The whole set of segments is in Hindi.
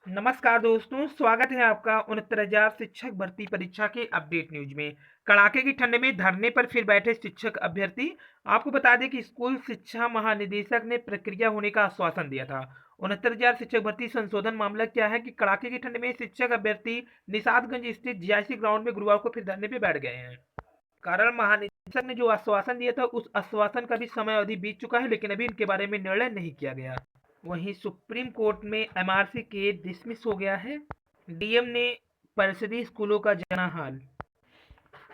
नमस्कार दोस्तों, स्वागत है आपका 69,000 शिक्षक भर्ती परीक्षा के अपडेट न्यूज में। कड़ाके की ठंड में धरने पर फिर बैठे शिक्षक अभ्यर्थी। आपको बता दें कि स्कूल शिक्षा महानिदेशक ने प्रक्रिया होने का आश्वासन दिया था। 69,000 शिक्षक भर्ती संशोधन मामला क्या है कि कड़ाके की ठंड में शिक्षक अभ्यर्थी निषादगंज स्थित जीआईसी ग्राउंड में गुरुवार को फिर धरने पर बैठ गए हैं। कारण महानिदेशक ने जो आश्वासन दिया था उस आश्वासन का भी समय अवधि बीत चुका है, लेकिन अभी इनके बारे में निर्णय नहीं किया गया। वहीं सुप्रीम कोर्ट में एमआरसी केस डिसमिस हो गया है। डीएम ने परिषदीय स्कूलों का जाना हाल।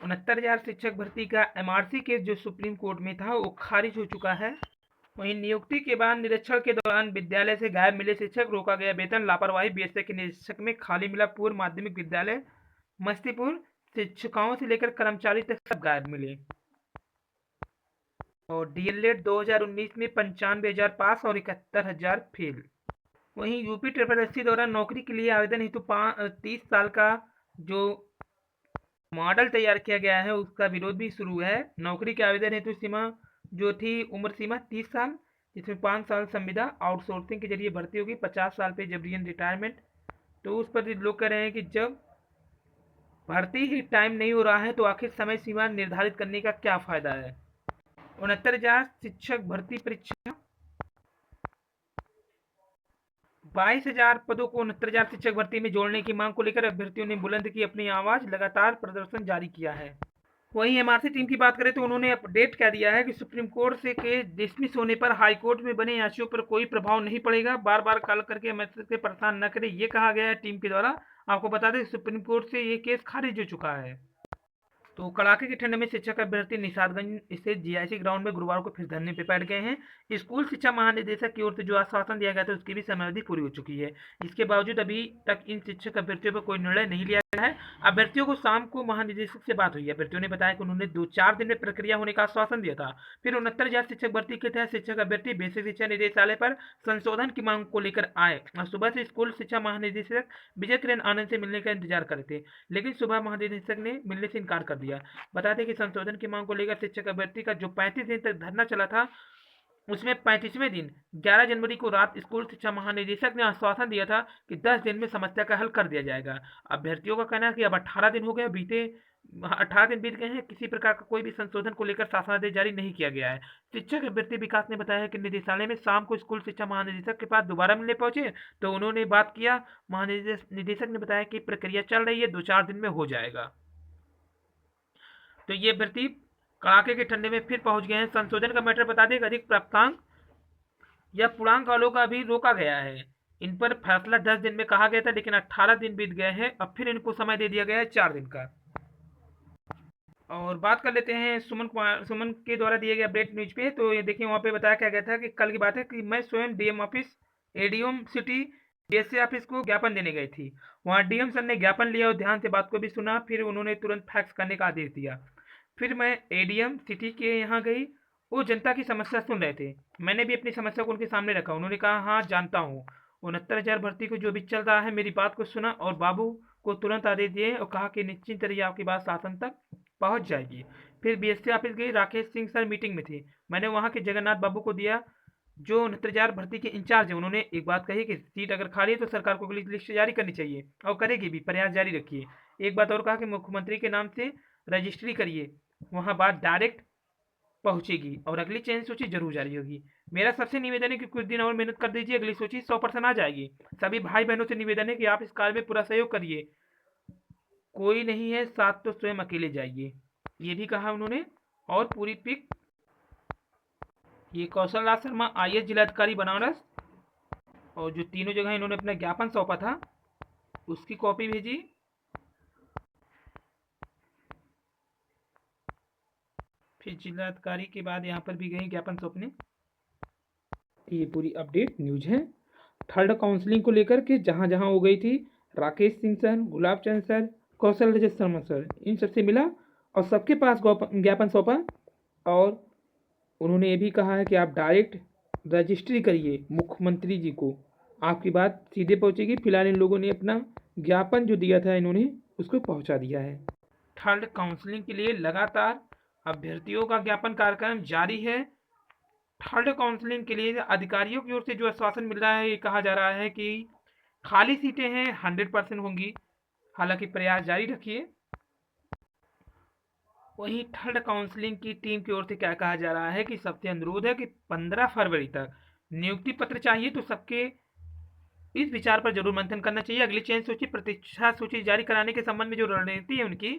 69,000 शिक्षक भर्ती का एमआरसी केस जो सुप्रीम कोर्ट में था वो खारिज हो चुका है। वहीं नियुक्ति के बाद निरीक्षण के दौरान विद्यालय से गायब मिले शिक्षक, रोका गया वेतन, लापरवाही, बीएसए के निरीक्षक में खाली मिला पूर्व माध्यमिक विद्यालय मस्तीपुर। शिक्षिकाओं से लेकर कर्मचारी तक सब गायब मिले। और डीएलएड 2019 में 95,000 पास और 71,000 फेल। वहीं यूपी ट्रिपल एससी द्वारा नौकरी के लिए आवेदन हेतु 30 साल का जो मॉडल तैयार किया गया है उसका विरोध भी शुरू है। नौकरी के आवेदन हेतु सीमा जो थी उम्र सीमा 30 साल, जिसमें 5 साल संविदा आउटसोर्सिंग के जरिए भर्ती होगी, 50 साल पे जबरियन रिटायरमेंट। तो उस पर लोग कह रहे हैं कि जब भर्ती ही टाइम नहीं हो रहा है तो आखिर समय सीमा निर्धारित करने का क्या फायदा है। 69,000 शिक्षक भर्ती परीक्षा, 22,000 पदों को 69,000 शिक्षक भर्ती में जोड़ने की मांग को लेकर अभ्यर्थियों ने बुलंद की अपनी आवाज, लगातार प्रदर्शन जारी किया है। वहीं एमआरसी टीम की बात करें तो उन्होंने अपडेट कह दिया है कि सुप्रीम कोर्ट से केस डिसमिस होने पर हाईकोर्ट में बने याचियों पर कोई प्रभाव नहीं पड़ेगा। बार बार कॉल करके एमआरसी से परेशान न करें, ये कहा गया है टीम के द्वारा। आपको बता दें सुप्रीम कोर्ट से ये केस खारिज हो चुका है। तो कड़ाके की ठंड में शिक्षक अभ्यर्थी निषादगंज स्थित जीआईसी ग्राउंड में गुरुवार को फिर धरने पर बैठ गए हैं। स्कूल शिक्षा महानिदेशक की ओर से जो आश्वासन दिया गया था उसकी भी समयावधि पूरी हो चुकी है। इसके बावजूद अभी तक इन शिक्षक अभ्यर्थियों पर कोई निर्णय नहीं लिया गया है। अभ्यर्थियों को शाम को महानिदेशक से बात हुई। अभ्यर्थियों ने बताया कि उन्होंने 2-4 दिन में प्रक्रिया होने का आश्वासन दिया था। फिर 69,000 शिक्षक भर्ती के तहत शिक्षक अभ्यर्थी बेसिक शिक्षा निदेशालय पर संशोधन की मांग को लेकर आए। सुबह से स्कूल शिक्षा महानिदेशक विजय किरण आनंद से मिलने का इंतजार कर रहे थे, लेकिन सुबह महानिदेशक ने मिलने से इनकार कर दिया। बता दें कि संशोधन की मांग को लेकर शिक्षक अभ्यर्थी का जो 35 दिन तक धरना चला था उसमें 35वें दिन 11 जनवरी को रात स्कूल शिक्षा महानिदेशक ने आश्वासन दिया था कि 10 दिन में समस्या का हल कर दिया जाएगा। अभ्यर्थियों का कहना है कि अब 18 दिन हो गए, बीते 18 दिन बीत गए हैं, किसी प्रकार का कोई भी संशोधन को लेकर शासनादेश जारी नहीं किया गया है। शिक्षक अभ्यर्थी विकास ने बताया कि निदेशालय में शाम को स्कूल शिक्षा महानिदेशक के पास दोबारा मिलने पहुंचे तो उन्होंने बात किया। महानिदेशक ने बताया कि प्रक्रिया चल रही है, 2-4 दिन में हो जाएगा। तो ये अभ्यर्थी कड़ाके के ठंडे में फिर पहुंच गए हैं। संशोधन का मैटर बता दें, अधिक प्राप्तांक या पूर्णांक वालों का भी रोका गया है। इन पर फैसला 10 दिन में कहा गया था, लेकिन 18 दिन बीत गए हैं। अब फिर इनको समय दे दिया गया है 4 दिन का। और बात कर लेते हैं सुमन के द्वारा दिए गए अपडेट न्यूज पे। तो ये देखिए वहाँ पे बताया क्या गया था कि कल की बात है कि मैं स्वयं DM office, ADM city, DSA office को ज्ञापन देने गई थी। वहाँ डीएम सर ने ज्ञापन लिया और ध्यान से बात को भी सुना, फिर उन्होंने तुरंत फैक्स करने का आदेश दिया। फिर मैं एडीएम सिटी के यहाँ गई। वो जनता की समस्या सुन रहे थे। मैंने भी अपनी समस्या को उनके सामने रखा। उन्होंने कहा हाँ जानता हूँ, 69,000 भर्ती को जो भी चल रहा है, मेरी बात को सुना और बाबू को तुरंत आदेश दिए और कहा कि निश्चित रहिए आपकी बात शासन तक पहुंच जाएगी। फिर बीएससी ऑफिस गई। राकेश सिंह सर मीटिंग में थे। मैंने वहाँ के जगन्नाथ बाबू को दिया जो 69,000 भर्ती के इंचार्ज है। उन्होंने एक बात कही कि सीट अगर खाली है तो सरकार को लिस्ट जारी करनी चाहिए और करेगी भी, प्रयास जारी रखिए। एक बात और कहा कि मुख्यमंत्री के नाम से रजिस्ट्री करिए, वहाँ बात डायरेक्ट पहुंचेगी और अगली चेंज सूची जरूर जारी होगी। मेरा सबसे निवेदन है कि कुछ दिन और मेहनत कर दीजिए, अगली सूची 100% आ जाएगी। सभी भाई बहनों से निवेदन है कि आप इस कार्य में पूरा सहयोग करिए। कोई नहीं है साथ तो स्वयं अकेले जाइए, ये भी कहा उन्होंने। और पूरी पिक ये कौशल राज शर्मा आईएएस जिलाधिकारी बनारस, और जो तीनों जगह इन्होंने अपना ज्ञापन सौंपा था उसकी कॉपी भेजी। फिर जिलाधिकारी के बाद यहाँ पर भी गए ज्ञापन सौंपने। ये पूरी अपडेट न्यूज है। थर्ड काउंसलिंग को लेकर के जहाँ जहाँ हो गई थी, राकेश सिंह सर, गुलाब चंद सर, कौशल रजत शर्मा सर, इन सबसे मिला और सबके पास ज्ञापन सौंपा। और उन्होंने ये भी कहा है कि आप डायरेक्ट रजिस्ट्री करिए मुख्यमंत्री जी को, आपकी बात सीधे पहुंचेगी। फिलहाल इन लोगों ने अपना ज्ञापन जो दिया था इन्होंने उसको पहुंचा दिया है। थर्ड काउंसलिंग के लिए लगातार अभ्यर्थियों का ज्ञापन कार्यक्रम जारी है। थर्ड काउंसलिंग के लिए अधिकारियों की ओर से जो आश्वासन मिल रहा है, ये कहा जा रहा है कि खाली सीटें हैं 100% होंगी, हालांकि प्रयास जारी रखिए। वहीं थर्ड काउंसलिंग की टीम की ओर से क्या कहा जा रहा है कि सबसे अनुरोध है कि 15 फरवरी तक नियुक्ति पत्र चाहिए, तो सबके इस विचार पर जरूर मंथन करना चाहिए। अगली चयन सूची प्रतीक्षा सूची जारी कराने के संबंध में जो रणनीति है उनकी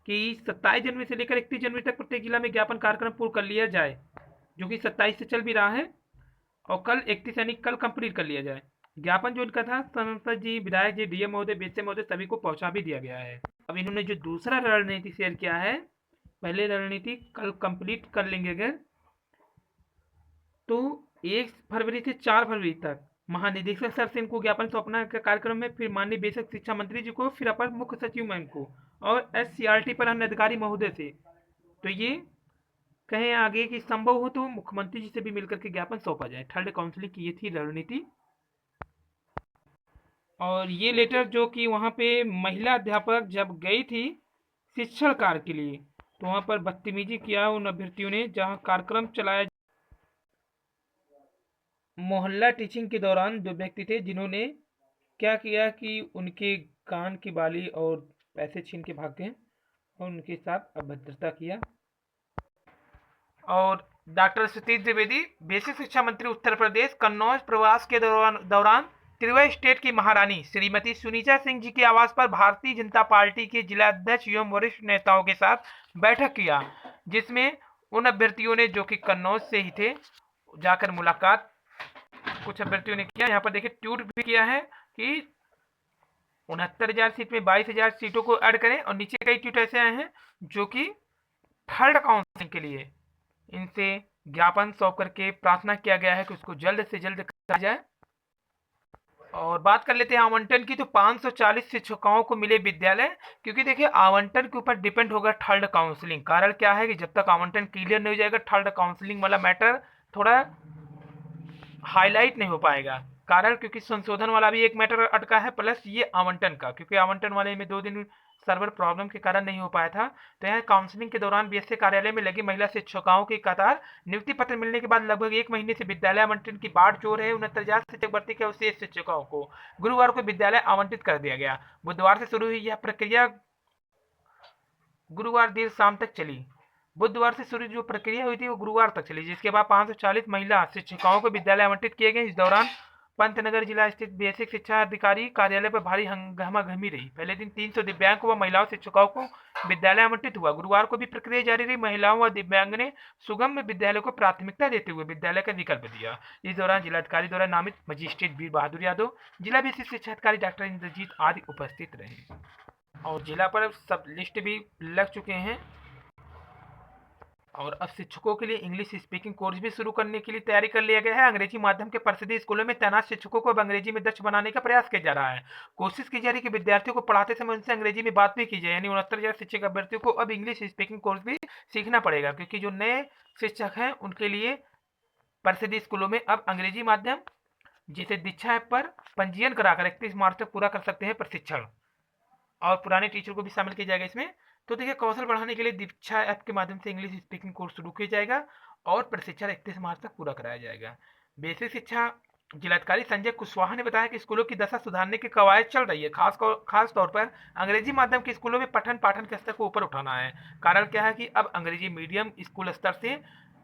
कि 27 जनवरी से लेकर 31 जनवरी तक प्रत्येक जिला में ज्ञापन कार्यक्रम पूर्ण कर लिया जाए, जो कि 27 से चल भी रहा है, और कल 31 यानी कल कंप्लीट कर लिया जाए। ज्ञापन जो इनका था सांसद जी, विधायक जी, डीएम महोदय, बीसीएम महोदय सभी को पहुंचा भी दिया गया है। अब इन्होंने जो दूसरा रणनीति शेयर किया है, पहले रणनीति कल कंप्लीट कर लेंगे अगर, तो 1 फरवरी से 4 फरवरी तक महानिदेशक सर से इनको ज्ञापन सौंपना का कार्यक्रम है, फिर माननीय बेसिक शिक्षा मंत्री जी को, फिर अपर मुख्य सचिव मैम को, और एससीईआरटी पर अन्य अधिकारी महोदय से। तो ये कहें आगे कि संभव हो तो मुख्यमंत्री जी से भी मिलकर के ज्ञापन सौंपा जाए। थर्ड काउंसिलिंग की ये थी रणनीति। और ये लेटर जो कि वहाँ पे महिला अध्यापक जब गई थी शिक्षण कार्य के लिए, तो वहाँ पर बदतमीजी किया उन अभ्यर्थियों ने, जहाँ कार्यक्रम चलाया। मोहल्ला टीचिंग के दौरान 2 व्यक्ति थे जिन्होंने क्या किया कि उनके कान की बाली और पैसे छीन के भाग गए और उनके साथ अभद्रता किया। और डॉक्टर सतीश द्विवेदी, बेसिक शिक्षा मंत्री उत्तर प्रदेश, कन्नौज प्रवास के दौरान त्रिपुरा स्टेट की महारानी श्रीमती सुनीता सिंह जी के आवास पर भारतीय जनता पार्टी के जिला अध्यक्ष एवं वरिष्ठ नेताओं के साथ बैठक किया, जिसमें उन अभ्यर्थियों ने जो कि कन्नौज से ही थे जाकर मुलाकात कुछ अभ्यर्थियों ने किया। यहाँ पर देखिए ट्वीट भी किया है कि 69,000 सीट में 22,000 सीटों को ऐड करें, और नीचे कई ट्वीट ऐसे आए हैं जो कि थर्ड काउंसलिंग के लिए इनसे ज्ञापन सौंप करके प्रार्थना किया गया है कि उसको जल्द से जल्द करा जाए। और बात कर लेते हैं आवंटन की, तो 540 शिक्षकों को मिले विद्यालय, क्योंकि देखिए आवंटन के ऊपर डिपेंड होगा थर्ड काउंसलिंग। कारण क्या है कि जब तक आवंटन क्लियर नहीं हो जाएगा, थर्ड काउंसलिंग वाला मैटर थोड़ा हाईलाइट नहीं हो पाएगा। कारण क्योंकि संशोधन वाला भी एक मैटर अटका है, प्लस ये आवंटन का, क्योंकि आवंटन वाले में 2 दिन सर्वर प्रॉब्लम के कारण नहीं हो पाया था। तो यहाँ काउंसलिंग के दौरान बीएससी कार्यालय में लगी महिला शिक्षिकाओं की कतार, नियुक्ति पत्र मिलने के बाद लगभग 1 महीने से विद्यालय आवंटन की बाट जोर है। 69,000 शिक्षक भर्ती के अवशेष शिक्षकों को गुरुवार को विद्यालय आवंटित कर दिया गया। बुधवार से शुरू हुई यह प्रक्रिया गुरुवार देर शाम तक चली। बुधवार से शुरू जो प्रक्रिया हुई थी वो गुरुवार तक चली, जिसके बाद 540 महिला शिक्षिकाओं को विद्यालय आवंटित किए गए। इस दौरान पंतनगर जिला स्थित बेसिक शिक्षा अधिकारी कार्यालय पर भारी हंगामाघमी रही। पहले दिन 300 दिव्यांग व महिलाओं शिक्षिकाओं को विद्यालय आवंटित हुआ। गुरुवार को भी प्रक्रिया जारी रही। महिलाओं व दिव्यांग ने सुगम विद्यालय को प्राथमिकता देते हुए विद्यालय का विकल्प दिया। इस दौरान जिलाधिकारी द्वारा नामित मजिस्ट्रेट वीर बहादुर यादव, जिला बेसिक शिक्षा अधिकारी डॉक्टर इंद्रजीत आदि उपस्थित रहे। और जिला पर सब लिस्ट भी लग चुके हैं। और अब शिक्षकों के लिए इंग्लिश स्पीकिंग कोर्स भी शुरू करने के लिए तैयारी कर लिया गया है। अंग्रेजी माध्यम के प्रसिद्ध स्कूलों में तैनात शिक्षकों को अब अंग्रेजी में दक्ष बनाने का प्रयास किया जा रहा है। कोशिश की जा रही है कि विद्यार्थियों को पढ़ाते समय उनसे अंग्रेजी में बात भी की जाए। यानी 69,000 शिक्षक अभ्यर्थियों को अब इंग्लिश स्पीकिंग कोर्स भी सीखना पड़ेगा, क्योंकि जो नए शिक्षक हैं उनके लिए प्रसिद्ध स्कूलों में अब अंग्रेजी माध्यम, जिसे दीक्षा ऐप पर पंजीयन कराकर 31 मार्च तक पूरा कर सकते हैं प्रशिक्षण, और पुराने टीचर को भी शामिल किया जाएगा इसमें। तो देखिए कौशल बढ़ाने के लिए दीक्षा ऐप के माध्यम से इंग्लिश स्पीकिंग कोर्स शुरू किया जाएगा और प्रशिक्षण 31 मार्च तक पूरा कराया जाएगा। बेसिक शिक्षा जिलाधिकारी संजय कुशवाहा ने बताया कि स्कूलों की दशा सुधारने की कवायद चल रही है। खास तौर पर अंग्रेजी माध्यम के स्कूलों में पठन पाठन के स्तर को ऊपर उठाना है। कारण क्या है कि अब अंग्रेजी मीडियम स्कूल स्तर से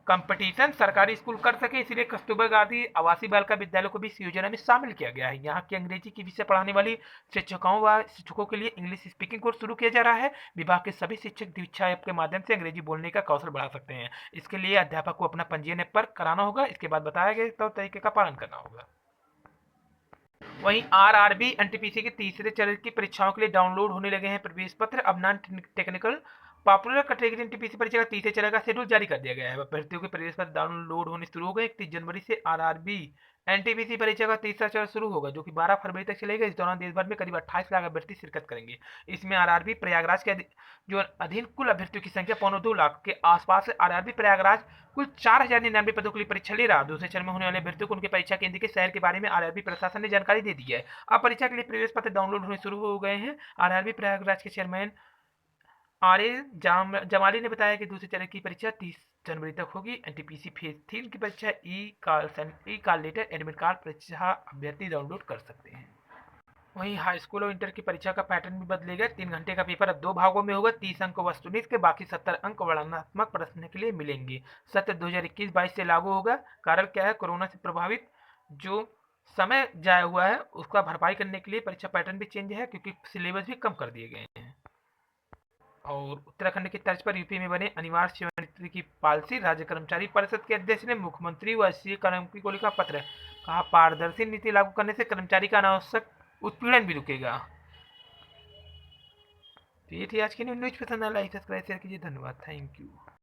कंपटीशन सरकारी स्कूल कर सके, इसलिए कस्तूरबा गांधी आवासीय बालिका विद्यालय को भी इस योजना में शामिल किया गया है। यहाँ की अंग्रेजी की विषय पढ़ाने वाली शिक्षकों व शिक्षकों के लिए इंग्लिश स्पीकिंग कोर्स शुरू किया जा रहा है। विभाग के सभी शिक्षक दीक्षा ऐप के माध्यम से अंग्रेजी बोलने का कौशल बढ़ा सकते हैं। इसके लिए अध्यापक को अपना पंजीयन ऐप पर कराना होगा। इसके बाद बताया गया तो तरीके का पालन करना होगा। वहीं आरआरबी एनटीपीसी के तीसरे चरण की परीक्षाओं के लिए डाउनलोड होने लगे हैं प्रवेश पत्र। अब non technical popular category NTPC परीक्षा का तीसरे चरण का शेड्यूल जारी कर दिया गया है। अभ्यर्थियों के प्रवेश पत्र डाउनलोड होने शुरू हो गए। 31 जनवरी से आरआरबी एनटीपीसी परीक्षा का तीसरा चरण शुरू होगा, जो कि 12 फरवरी तक चलेगा। इस दौरान देश भर में करीब 28 लाख अभ्यर्थी शिरकत करेंगे। इसमें आरआरबी प्रयागराज के जो अधीन कुल अभ्यर्थियों की संख्या 2.25 लाख के आसपास है। आरआरबी प्रयागराज कुल 4,099 पदों के लिए परीक्षा ले रहा। दूसरे चरण में होने वाले अभ्यर्थियों को उनके परीक्षा केंद्र के शहर के बारे में आरआरबी प्रशासन ने जानकारी दे दी है। अब परीक्षा के लिए प्रवेश पत्र डाउनलोड होने शुरू हो गए हैं। आरआरबी प्रयागराज के चेयरमैन जमाली ने बताया कि दूसरे चरण की परीक्षा 30 जनवरी तक होगी। एनटीपीसी फेज 3 की परीक्षा ई कॉल लेटर एडमिट कार्ड परीक्षा अभ्यर्थी डाउनलोड कर सकते हैं। वहीं हाई स्कूल और इंटर की परीक्षा का पैटर्न भी बदलेगा। 3 घंटे का पेपर अब 2 भागों में होगा। 30 अंक वस्तुनिष्ठ के, बाकी 70 अंक वर्णनात्मक प्रश्न के लिए मिलेंगे। सत्र 2021-22 से लागू होगा। कारण क्या है, कोरोना से प्रभावित जो समय जाया हुआ है उसका भरपाई करने के लिए परीक्षा पैटर्न भी चेंज है, क्योंकि सिलेबस भी कम कर दिए गए हैं। और उत्तराखंड की तर्ज पर यूपी में बने अनिवार्य सेवानिवृत्ति की पॉलिसी। राज्य कर्मचारी परिषद के अध्यक्ष ने मुख्यमंत्री व एससी कर्मचारी को लिखा पत्र। कहा, पारदर्शी नीति लागू करने से कर्मचारी का अनावश्यक उत्पीड़न भी रुकेगा। तो ये थी आज की न्यूज। पसंद आया लाइक सब्सक्राइब शेयर कीजिए। धन्यवाद, थैंक यू।